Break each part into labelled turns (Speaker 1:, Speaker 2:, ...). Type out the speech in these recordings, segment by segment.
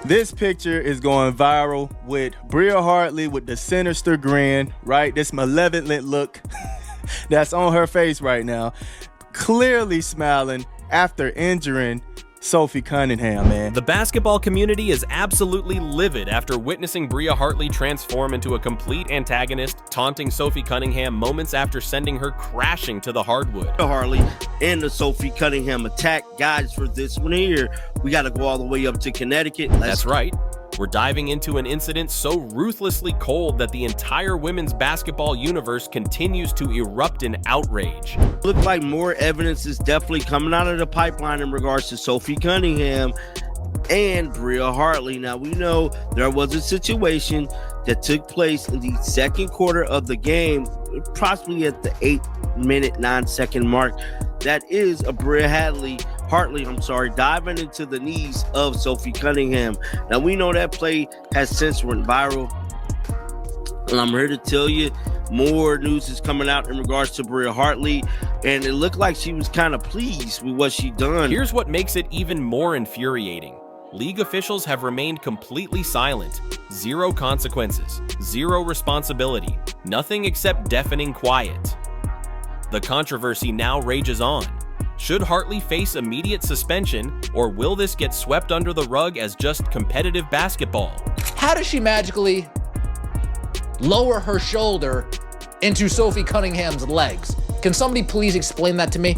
Speaker 1: This picture is going viral with Bria Hartley with the sinister grin, right? This malevolent look that's on her face right now. Clearly smiling after injuring Sophie Cunningham, man.
Speaker 2: The basketball community is absolutely livid after witnessing Bria Hartley transform into a complete antagonist, taunting Sophie Cunningham moments after sending her crashing to the hardwood.
Speaker 3: Hartley and the Sophie Cunningham attack. Guys, for this one here, we got to go all the way up to Connecticut.
Speaker 2: That's right. We're diving into an incident so ruthlessly cold that the entire women's basketball universe continues to erupt in outrage.
Speaker 3: Look like more evidence is definitely coming out of the pipeline in regards to Sophie Cunningham and Bria Hartley. Now, we know there was a situation that took place in the second quarter of the game, possibly at the 8-minute, 9-second mark. That is a Bria Hartley, diving into the knees of Sophie Cunningham. Now, we know that play has since went viral, and I'm here to tell you more news is coming out in regards to Bria Hartley, and it looked like she was kind of pleased with what she done.
Speaker 2: Here's what makes it even more infuriating. League officials have remained completely silent. Zero consequences, zero responsibility, nothing except deafening quiet. The controversy now rages on. Should Hartley face immediate suspension, or will this get swept under the rug as just competitive basketball?
Speaker 4: How does she magically lower her shoulder into Sophie Cunningham's legs? Can somebody please explain that to me?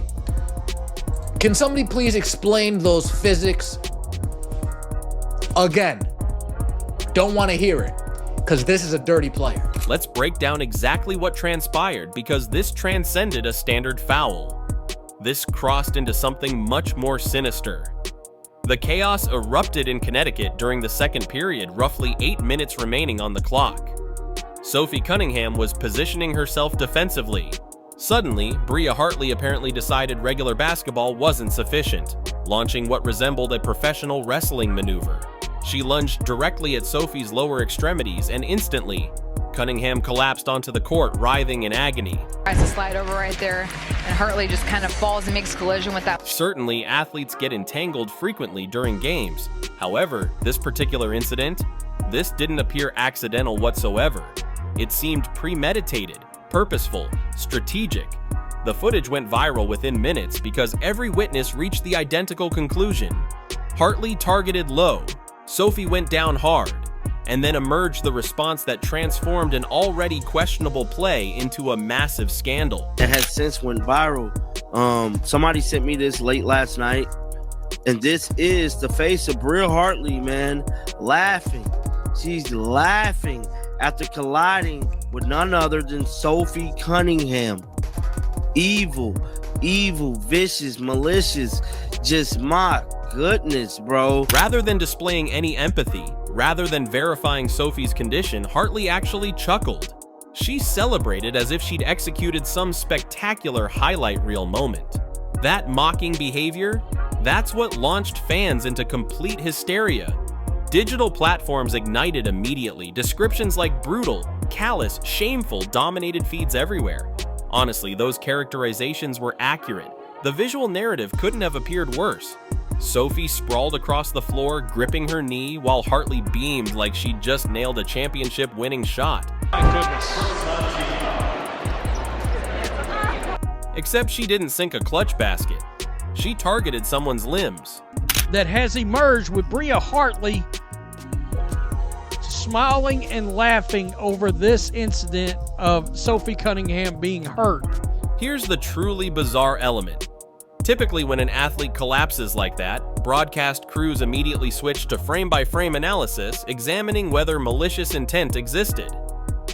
Speaker 4: Can somebody please explain those physics? Again, don't want to hear it, because this is a dirty player.
Speaker 2: Let's break down exactly what transpired, because this transcended a standard foul. This crossed into something much more sinister. The chaos erupted in Connecticut during the second period, roughly 8 minutes remaining on the clock. Sophie Cunningham was positioning herself defensively. Suddenly, Bria Hartley apparently decided regular basketball wasn't sufficient, launching what resembled a professional wrestling maneuver. She lunged directly at Sophie's lower extremities, and instantly, Cunningham collapsed onto the court, writhing in agony.
Speaker 5: Tries to slide over right there, and Hartley just kind of falls and makes collision with that.
Speaker 2: Certainly, athletes get entangled frequently during games. However, this particular incident, this didn't appear accidental whatsoever. It seemed premeditated, purposeful, strategic. The footage went viral within minutes because every witness reached the identical conclusion. Hartley targeted low, Sophie went down hard, and then emerged the response that transformed an already questionable play into a massive scandal.
Speaker 3: That has since went viral. Somebody sent me this late last night, and this is the face of Bria Hartley, man, laughing. She's laughing after colliding with none other than Sophie Cunningham. Evil, vicious, malicious, just my goodness, bro.
Speaker 2: Rather than displaying any empathy, rather than verifying Sophie's condition, Hartley actually chuckled. She celebrated as if she'd executed some spectacular highlight reel moment. That mocking behavior, that's what launched fans into complete hysteria. Digital platforms ignited immediately. Descriptions like brutal, callous, shameful dominated feeds everywhere. Honestly, those characterizations were accurate. The visual narrative couldn't have appeared worse. Sophie sprawled across the floor, gripping her knee, while Hartley beamed like she'd just nailed a championship-winning shot.
Speaker 6: My goodness.
Speaker 2: Except she didn't sink a clutch basket. She targeted someone's limbs.
Speaker 6: That has emerged with Bria Hartley smiling and laughing over this incident of Sophie Cunningham being hurt.
Speaker 2: Here's the truly bizarre element. Typically, when an athlete collapses like that, broadcast crews immediately switch to frame-by-frame analysis, examining whether malicious intent existed.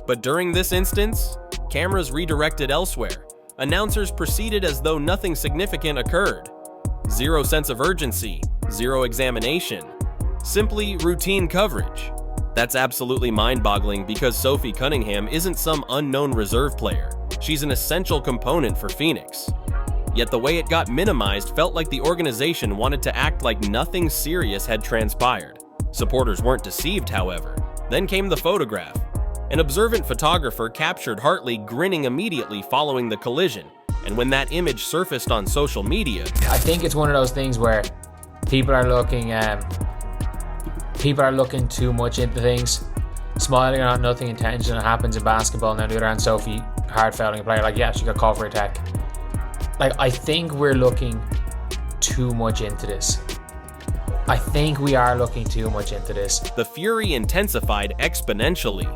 Speaker 2: But during this instance, cameras redirected elsewhere. Announcers proceeded as though nothing significant occurred. Zero sense of urgency, zero examination, simply routine coverage. That's absolutely mind-boggling because Sophie Cunningham isn't some unknown reserve player. She's an essential component for Phoenix. Yet the way it got minimized felt like the organization wanted to act like nothing serious had transpired. Supporters weren't deceived, however. Then came the photograph. An observant photographer captured Hartley grinning immediately following the collision, and when that image surfaced on social media,
Speaker 7: I think it's one of those things where people are looking people are looking too much into things. Smiling or not, nothing intentional happens in basketball. And on the other hand, Sophie hard fouling a player, like, yeah, she got called for attack. Like, I think we're looking too much into this. I think we are looking too much into this.
Speaker 2: The fury intensified exponentially.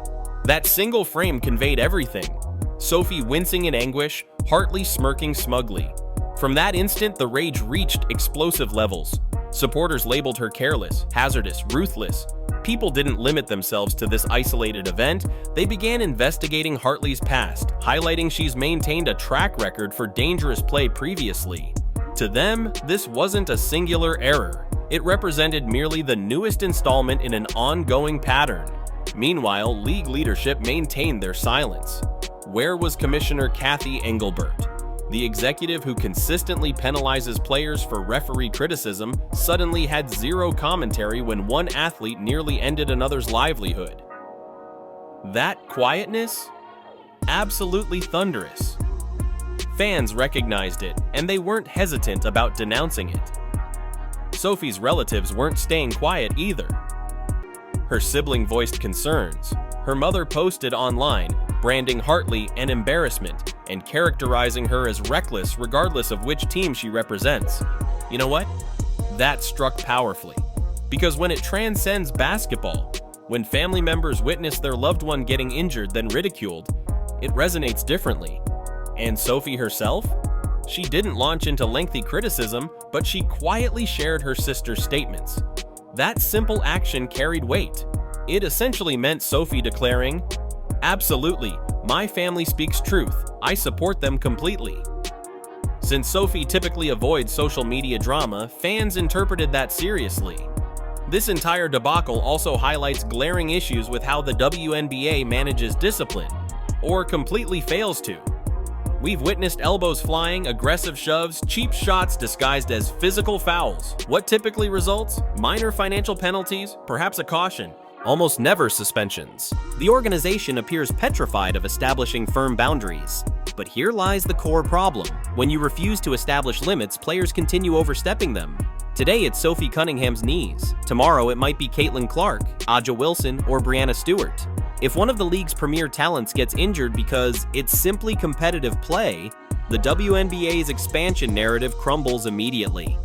Speaker 2: That single frame conveyed everything. Sophie wincing in anguish, Hartley smirking smugly. From that instant, the rage reached explosive levels. Supporters labeled her careless, hazardous, ruthless. People didn't limit themselves to this isolated event. They began investigating Hartley's past, highlighting she's maintained a track record for dangerous play previously. To them, this wasn't a singular error. It represented merely the newest installment in an ongoing pattern. Meanwhile, league leadership maintained their silence. Where was Commissioner Kathy Engelbert? The executive who consistently penalizes players for referee criticism suddenly had zero commentary when one athlete nearly ended another's livelihood. That quietness? Absolutely thunderous. Fans recognized it, and they weren't hesitant about denouncing it. Sophie's relatives weren't staying quiet either. Her sibling voiced concerns. Her mother posted online, branding Hartley an embarrassment and characterizing her as reckless regardless of which team she represents. You know what? That struck powerfully. Because when it transcends basketball, when family members witness their loved one getting injured then ridiculed, it resonates differently. And Sophie herself? She didn't launch into lengthy criticism, but she quietly shared her sister's statements. That simple action carried weight. It essentially meant Sophie declaring, "Absolutely, my family speaks truth. I support them completely." Since Sophie typically avoids social media drama, fans interpreted that seriously. This entire debacle also highlights glaring issues with how the WNBA manages discipline, or completely fails to. We've witnessed elbows flying, aggressive shoves, cheap shots disguised as physical fouls. What typically results? Minor financial penalties, perhaps a caution. Almost never suspensions. The organization appears petrified of establishing firm boundaries. But here lies the core problem. When you refuse to establish limits, players continue overstepping them. Today it's Sophie Cunningham's knees. Tomorrow it might be Caitlin Clark, Aja Wilson, or Brianna Stewart. If one of the league's premier talents gets injured because it's simply competitive play, the WNBA's expansion narrative crumbles immediately.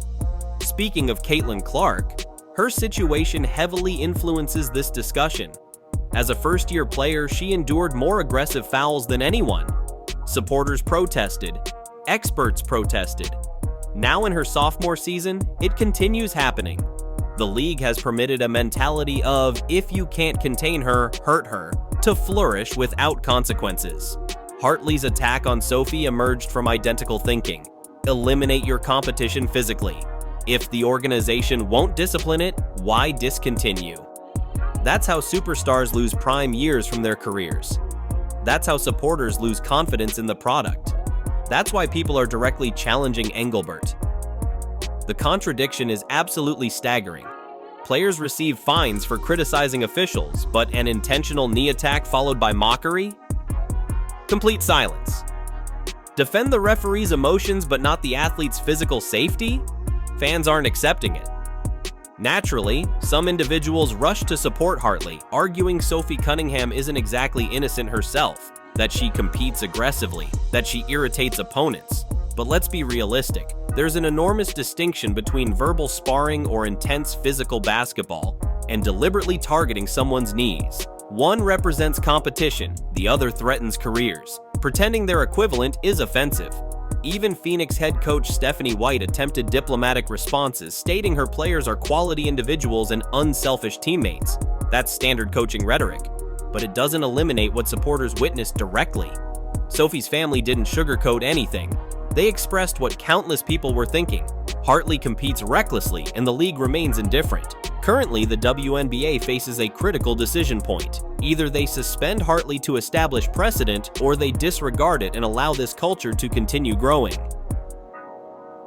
Speaker 2: Speaking of Caitlin Clark, her situation heavily influences this discussion. As a first-year player, she endured more aggressive fouls than anyone. Supporters protested. Experts protested. Now in her sophomore season, it continues happening. The league has permitted a mentality of, if you can't contain her, hurt her, to flourish without consequences. Hartley's attack on Sophie emerged from identical thinking. Eliminate your competition physically. If the organization won't discipline it, why discontinue? That's how superstars lose prime years from their careers. That's how supporters lose confidence in the product. That's why people are directly challenging Engelbert. The contradiction is absolutely staggering. Players receive fines for criticizing officials, but an intentional knee attack followed by mockery? Complete silence. Defend the referee's emotions but not the athlete's physical safety? Fans aren't accepting it. Naturally, some individuals rush to support Hartley, arguing Sophie Cunningham isn't exactly innocent herself, that she competes aggressively, that she irritates opponents. But let's be realistic. There's an enormous distinction between verbal sparring or intense physical basketball and deliberately targeting someone's knees. One represents competition, the other threatens careers. Pretending they're equivalent is offensive. Even Phoenix head coach Stephanie White attempted diplomatic responses, stating her players are quality individuals and unselfish teammates. That's standard coaching rhetoric. But it doesn't eliminate what supporters witnessed directly. Sophie's family didn't sugarcoat anything. They expressed what countless people were thinking. Hartley competes recklessly, and the league remains indifferent. Currently, the WNBA faces a critical decision point. Either they suspend Hartley to establish precedent, or they disregard it and allow this culture to continue growing.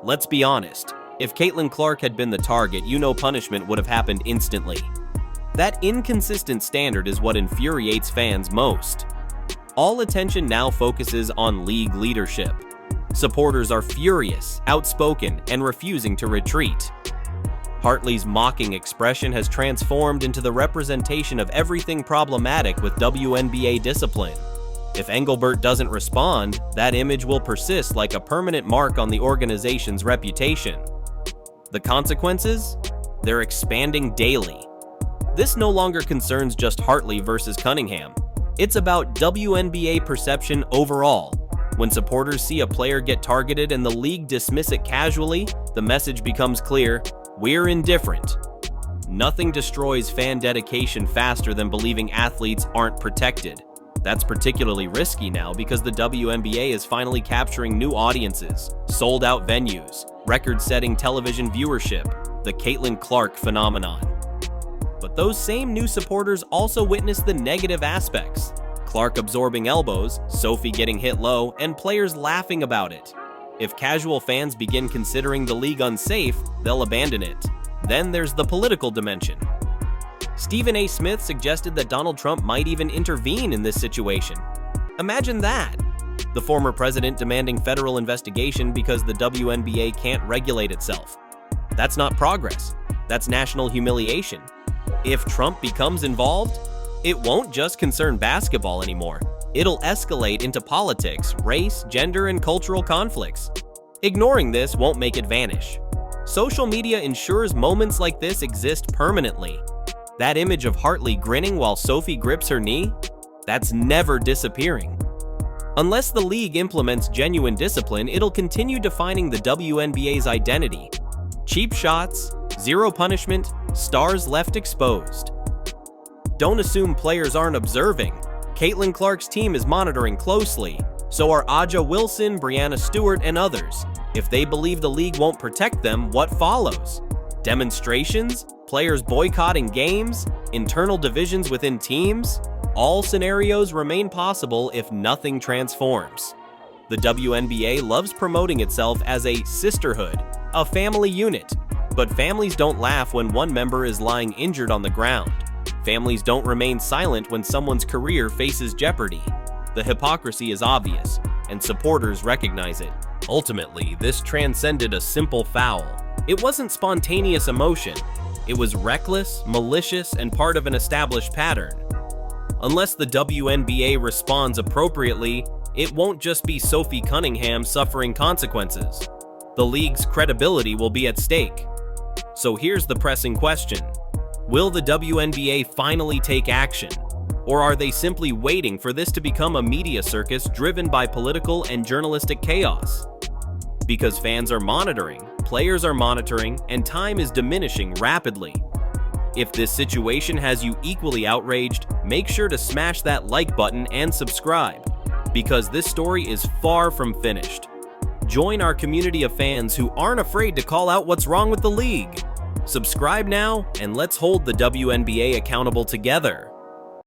Speaker 2: Let's be honest. If Caitlin Clark had been the target, punishment would have happened instantly. That inconsistent standard is what infuriates fans most. All attention now focuses on league leadership. Supporters are furious, outspoken, and refusing to retreat. Hartley's mocking expression has transformed into the representation of everything problematic with WNBA discipline. If Engelbert doesn't respond, that image will persist like a permanent mark on the organization's reputation. The consequences? They're expanding daily. This no longer concerns just Hartley versus Cunningham. It's about WNBA perception overall. When supporters see a player get targeted and the league dismiss it casually, the message becomes clear: we're indifferent. Nothing destroys fan dedication faster than believing athletes aren't protected. That's particularly risky now because the WNBA is finally capturing new audiences, sold-out venues, record-setting television viewership, the Caitlin Clark phenomenon. But those same new supporters also witness the negative aspects. Clark absorbing elbows, Sophie getting hit low, and players laughing about it. If casual fans begin considering the league unsafe, they'll abandon it. Then there's the political dimension. Stephen A. Smith suggested that Donald Trump might even intervene in this situation. Imagine that! The former president demanding federal investigation because the WNBA can't regulate itself. That's not progress. That's national humiliation. If Trump becomes involved, it won't just concern basketball anymore. It'll escalate into politics, race, gender, and cultural conflicts. Ignoring this won't make it vanish. Social media ensures moments like this exist permanently. That image of Hartley grinning while Sophie grips her knee? That's never disappearing. Unless the league implements genuine discipline, it'll continue defining the WNBA's identity. Cheap shots, zero punishment, stars left exposed. Don't assume players aren't observing. Caitlin Clark's team is monitoring closely. So are Aja Wilson, Brianna Stewart, and others. If they believe the league won't protect them, what follows? Demonstrations? Players boycotting games? Internal divisions within teams? All scenarios remain possible if nothing transforms. The WNBA loves promoting itself as a sisterhood, a family unit. But families don't laugh when one member is lying injured on the ground. Families don't remain silent when someone's career faces jeopardy. The hypocrisy is obvious, and supporters recognize it. Ultimately, this transcended a simple foul. It wasn't spontaneous emotion. It was reckless, malicious, and part of an established pattern. Unless the WNBA responds appropriately, it won't just be Sophie Cunningham suffering consequences. The league's credibility will be at stake. So here's the pressing question. Will the WNBA finally take action? Or are they simply waiting for this to become a media circus driven by political and journalistic chaos? Because fans are monitoring, players are monitoring, and time is diminishing rapidly. If this situation has you equally outraged, make sure to smash that like button and subscribe, because this story is far from finished. Join our community of fans who aren't afraid to call out what's wrong with the league. Subscribe now, and let's hold the WNBA accountable together.